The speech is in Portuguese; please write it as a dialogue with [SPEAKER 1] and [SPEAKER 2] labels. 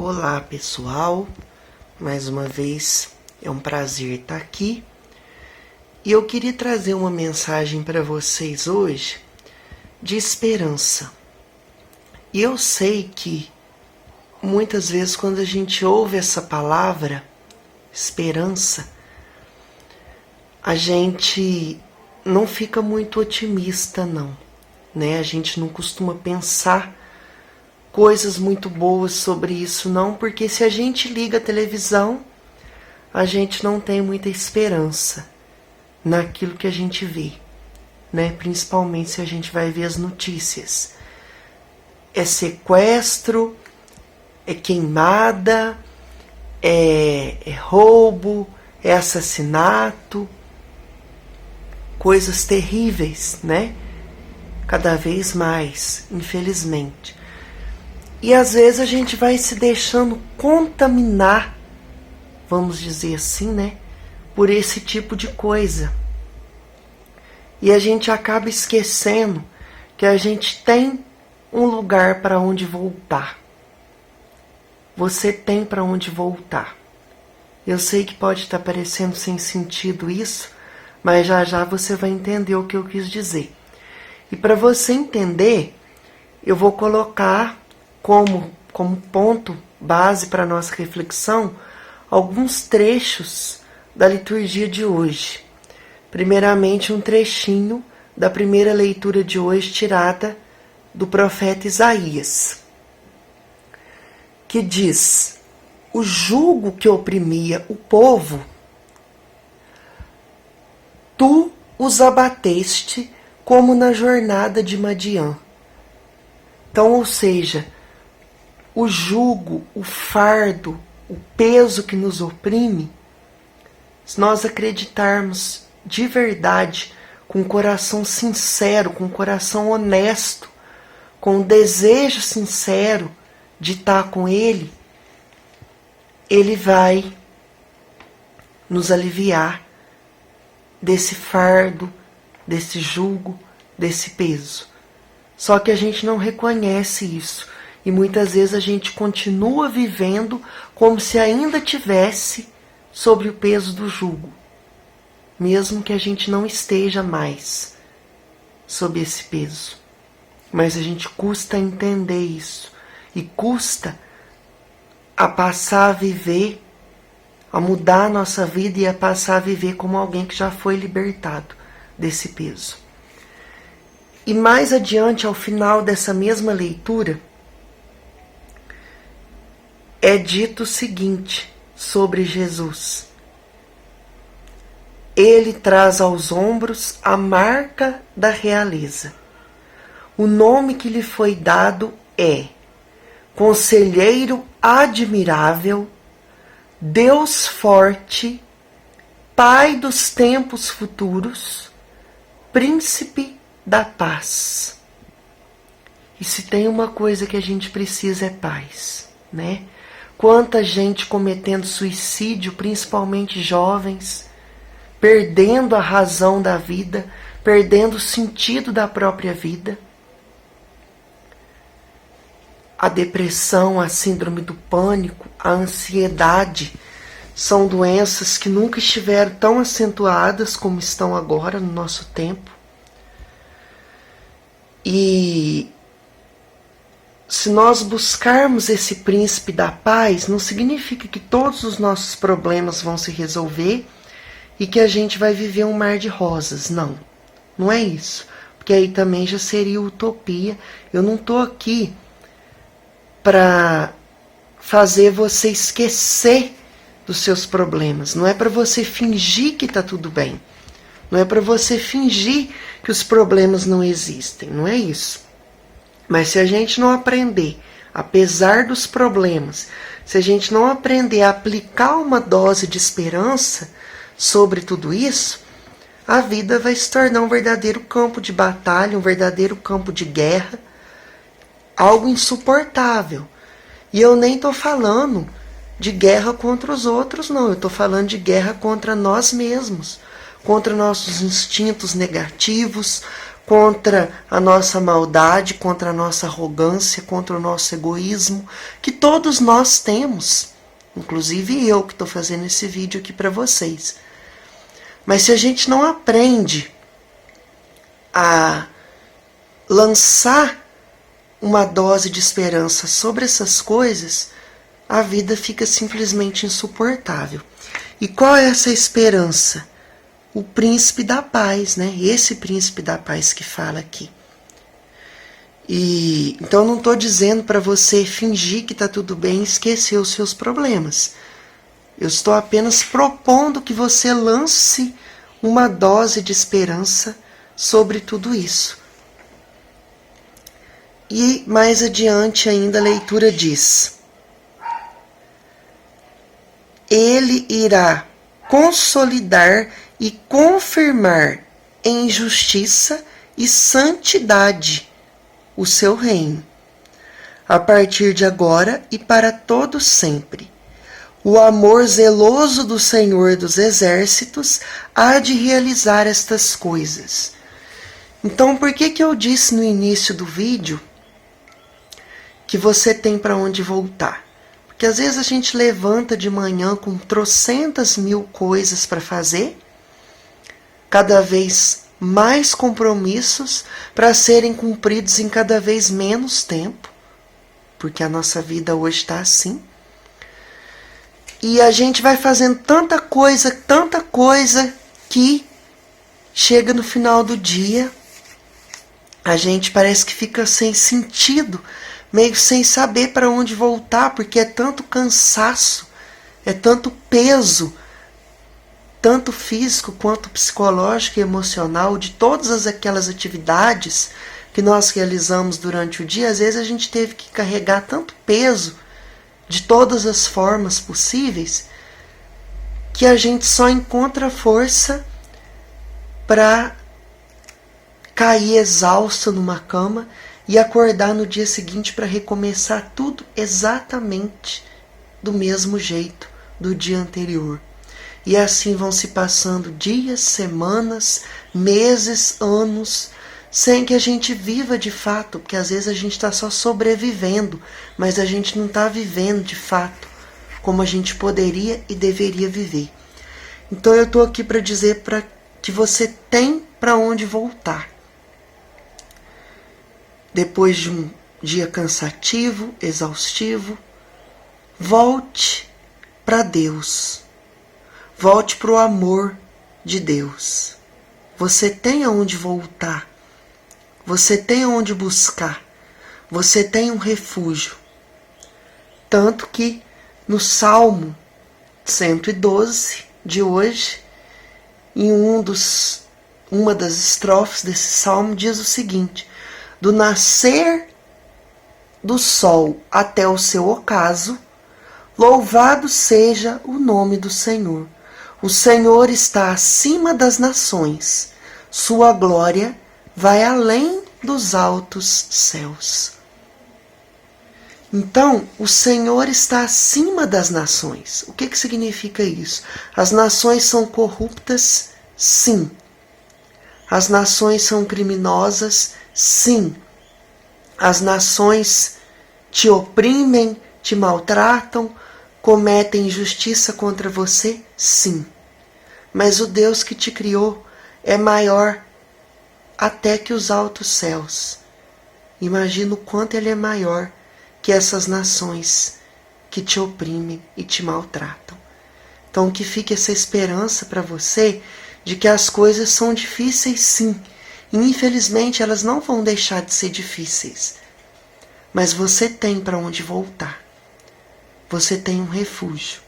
[SPEAKER 1] Olá pessoal, mais uma vez é um prazer estar aqui e eu queria trazer uma mensagem para vocês hoje de esperança. E eu sei que muitas vezes quando a gente ouve essa palavra, esperança, a gente não fica muito otimista não, né? A gente não costuma pensar coisas muito boas sobre isso não, porque se a gente liga a televisão, a gente não tem muita esperança naquilo que a gente vê, né? Principalmente se a gente vai ver as notícias. É sequestro, é queimada, é roubo, é assassinato, coisas terríveis, né? Cada vez mais, infelizmente. E às vezes a gente vai se deixando contaminar, vamos dizer assim, né? Por esse tipo de coisa. E a gente acaba esquecendo que a gente tem um lugar para onde voltar. Você tem para onde voltar. Eu sei que pode estar parecendo sem sentido isso, mas já já você vai entender o que eu quis dizer. E para você entender, eu vou colocar como ponto base para a nossa reflexão alguns trechos da liturgia de hoje. Primeiramente, um trechinho da primeira leitura de hoje, tirada do profeta Isaías, que diz: o jugo que oprimia o povo, tu os abateste como na jornada de Madiã. Então, ou seja, o jugo, o fardo, o peso que nos oprime, se nós acreditarmos de verdade, com o coração sincero, com o coração honesto, com o desejo sincero de estar com Ele, Ele vai nos aliviar desse fardo, desse jugo, desse peso. Só que a gente não reconhece isso. E muitas vezes a gente continua vivendo como se ainda tivesse sobre o peso do jugo. Mesmo que a gente não esteja mais sob esse peso. Mas a gente custa entender isso. E custa a passar a viver, a mudar a nossa vida e a passar a viver como alguém que já foi libertado desse peso. E mais adiante, ao final dessa mesma leitura, é dito o seguinte sobre Jesus: ele traz aos ombros a marca da realeza. O nome que lhe foi dado é Conselheiro Admirável, Deus Forte, Pai dos Tempos Futuros, Príncipe da Paz. E se tem uma coisa que a gente precisa é paz, né? Quanta gente cometendo suicídio, principalmente jovens, perdendo a razão da vida, perdendo o sentido da própria vida. A depressão, a síndrome do pânico, a ansiedade são doenças que nunca estiveram tão acentuadas como estão agora no nosso tempo. E se nós buscarmos esse príncipe da paz, não significa que todos os nossos problemas vão se resolver e que a gente vai viver um mar de rosas. Não, não é isso. Porque aí também já seria utopia. Eu não estou aqui para fazer você esquecer dos seus problemas. Não é para você fingir que está tudo bem. Não é para você fingir que os problemas não existem. Não é isso. Mas se a gente não aprender, apesar dos problemas, se a gente não aprender a aplicar uma dose de esperança sobre tudo isso, a vida vai se tornar um verdadeiro campo de batalha, um verdadeiro campo de guerra, algo insuportável. E eu nem estou falando de guerra contra os outros, não. Eu estou falando de guerra contra nós mesmos, contra nossos instintos negativos, contra a nossa maldade, contra a nossa arrogância, contra o nosso egoísmo, que todos nós temos, inclusive eu que estou fazendo esse vídeo aqui para vocês. Mas se a gente não aprende a lançar uma dose de esperança sobre essas coisas, a vida fica simplesmente insuportável. E qual é essa esperança? O príncipe da paz, né? Esse príncipe da paz que fala aqui. E então não estou dizendo para você fingir que está tudo bem e esquecer os seus problemas. Eu estou apenas propondo que você lance uma dose de esperança sobre tudo isso. E mais adiante ainda a leitura diz: Ele irá consolidar e confirmar em justiça e santidade o seu reino, a partir de agora e para todo sempre. O amor zeloso do Senhor dos Exércitos há de realizar estas coisas. Então, por que eu disse no início do vídeo que você tem para onde voltar? Porque às vezes a gente levanta de manhã com trocentas mil coisas para fazer, cada vez mais compromissos para serem cumpridos em cada vez menos tempo, porque a nossa vida hoje está assim. E a gente vai fazendo tanta coisa que chega no final do dia, a gente parece que fica sem sentido, meio sem saber para onde voltar, porque é tanto cansaço, é tanto peso, tanto físico quanto psicológico e emocional, de todas aquelas atividades que nós realizamos durante o dia. Às vezes a gente teve que carregar tanto peso de todas as formas possíveis, que a gente só encontra força para cair exausto numa cama e acordar no dia seguinte para recomeçar tudo exatamente do mesmo jeito do dia anterior. E assim vão se passando dias, semanas, meses, anos, sem que a gente viva de fato, porque às vezes a gente está só sobrevivendo, mas a gente não está vivendo de fato como a gente poderia e deveria viver. Então eu estou aqui para dizer que você tem para onde voltar. Depois de um dia cansativo, exaustivo, volte para Deus. Volte para o amor de Deus. Você tem aonde voltar. Você tem aonde buscar. Você tem um refúgio. Tanto que no Salmo 112 de hoje, em uma das estrofes desse salmo, diz o seguinte: do nascer do sol até o seu ocaso, louvado seja o nome do Senhor. O Senhor está acima das nações, sua glória vai além dos altos céus. Então, o Senhor está acima das nações. O que significa isso? As nações são corruptas? Sim. As nações são criminosas? Sim. As nações te oprimem, te maltratam, cometem injustiça contra você? Sim. Mas o Deus que te criou é maior até que os altos céus. Imagina o quanto Ele é maior que essas nações que te oprimem e te maltratam. Então que fique essa esperança para você de que as coisas são difíceis, sim. E infelizmente elas não vão deixar de ser difíceis. Mas você tem para onde voltar. Você tem um refúgio.